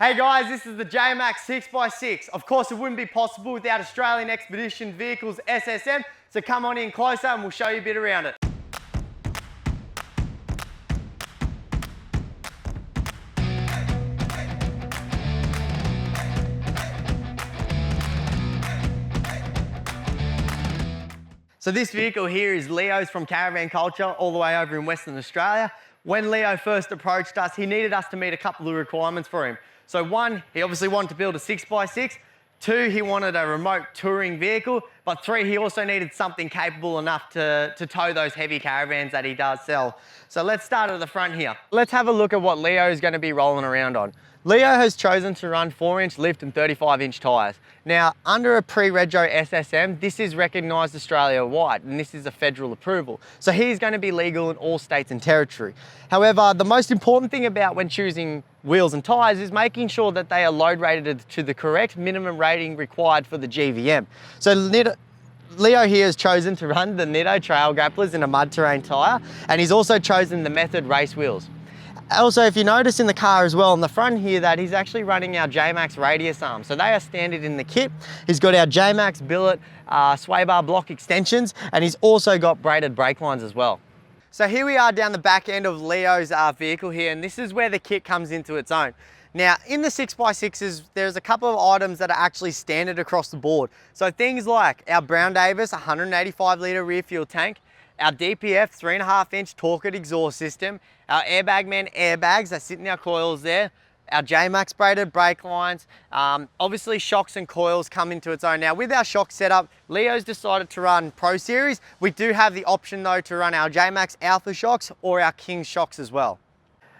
Hey guys, this is the JMACX 6x6. Of course, it wouldn't be possible without Australian Expedition Vehicles SSM, so come on in closer and we'll show you a bit around it. So this vehicle here is Leo's from Caravan Culture, all the way over in Western Australia. When Leo first approached us, he needed us to meet a couple of requirements for him. So one, he obviously wanted to build a 6x6. Two, he wanted a remote touring vehicle. But three, he also needed something capable enough to tow those heavy caravans that he does sell. So let's start at the front here. Let's have a look at what Leo is going to be rolling around on. Leo has chosen to run 4-inch lift and 35-inch tyres. Now, under a pre-rego SSM, this is recognised Australia-wide, and this is a federal approval. So he's going to be legal in all states and territory. However, the most important thing about when choosing wheels and tyres is making sure that they are load rated to the correct minimum rating required for the GVM. So Leo here has chosen to run the Nitto Trail Grapplers in a mud terrain tyre, and he's also chosen the Method race wheels. Also, if you notice in the car as well, on the front here, that he's actually running our JMACX radius arms. So they are standard in the kit. He's got our JMACX billet sway bar block extensions, and he's also got braided brake lines as well. So here we are down the back end of Leo's vehicle here, and this is where the kit comes into its own. Now, in the 6x6s, there's a couple of items that are actually standard across the board. So things like our Brown Davis 185 litre rear fuel tank, our DPF 3.5-inch torqued exhaust system, our Airbag Man airbags that sit in our coils there, our JMACX braided brake lines, obviously shocks and coils come into its own. Now with our shock setup, Leo's decided to run Pro Series. We do have the option though to run our JMACX Alpha shocks or our King shocks as well.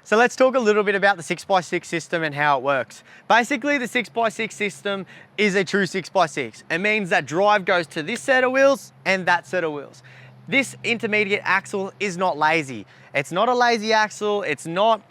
So let's talk a little bit about the 6x6 system and how it works. Basically, the 6x6 system is a true 6x6. It means that drive goes to this set of wheels and that set of wheels. This intermediate axle is not lazy. It's not a lazy axle. It's not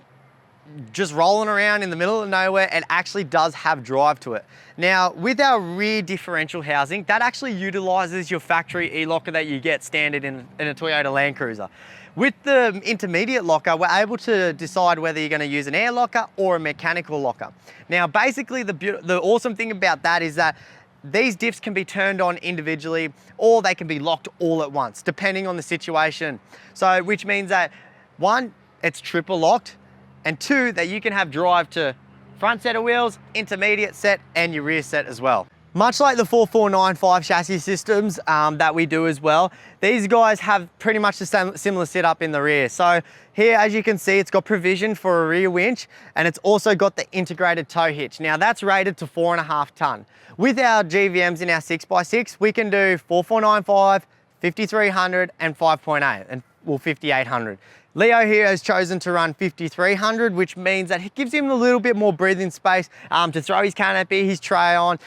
just rolling around in the middle of nowhere. It actually does have drive to it. Now, with our rear differential housing, that actually utilizes your factory e-locker that you get standard in a Toyota Land Cruiser. With the intermediate locker, we're able to decide whether you're going to use an air locker or a mechanical locker. Now, basically, the awesome thing about that is that these diffs can be turned on individually or they can be locked all at once, depending on the situation. So, which means that one, it's triple locked, and two, that you can have drive to front set of wheels, intermediate set, and your rear set as well. Much like the 4495 chassis systems that we do as well, these guys have pretty much the similar setup in the rear. So here, as you can see, it's got provision for a rear winch, and it's also got the integrated tow hitch. Now that's rated to 4.5 ton. With our GVMs in our 6x6, we can do 4495, 5300, and 5.8, and well, 5800. Leo here has chosen to run 5300, which means that it gives him a little bit more breathing space to throw his canopy, his tray on,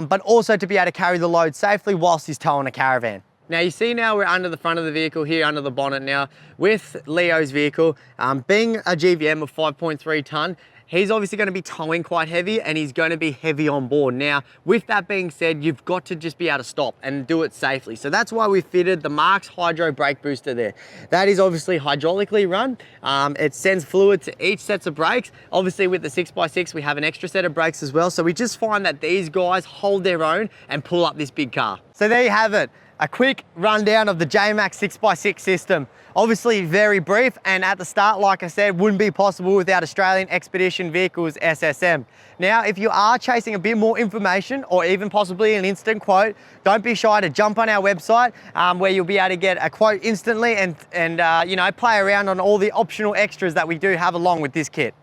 but also to be able to carry the load safely whilst he's towing a caravan. Now you see now we're under the front of the vehicle here, under the bonnet now. With Leo's vehicle, being a GVM of 5.3 ton, he's obviously going to be towing quite heavy and he's going to be heavy on board. Now, with that being said, you've got to just be able to stop and do it safely. So that's why we fitted the Marks Hydro Brake Booster there. That is obviously hydraulically run. It sends fluid to each set of brakes. Obviously with the 6x6, we have an extra set of brakes as well. So we just find that these guys hold their own and pull up this big car. So there you have it. A quick rundown of the JMACX 6x6 system. Obviously very brief, and at the start, like I said, wouldn't be possible without Australian Expedition Vehicles SSM. Now, if you are chasing a bit more information or even possibly an instant quote, don't be shy to jump on our website where you'll be able to get a quote instantly and you know, play around on all the optional extras that we do have along with this kit.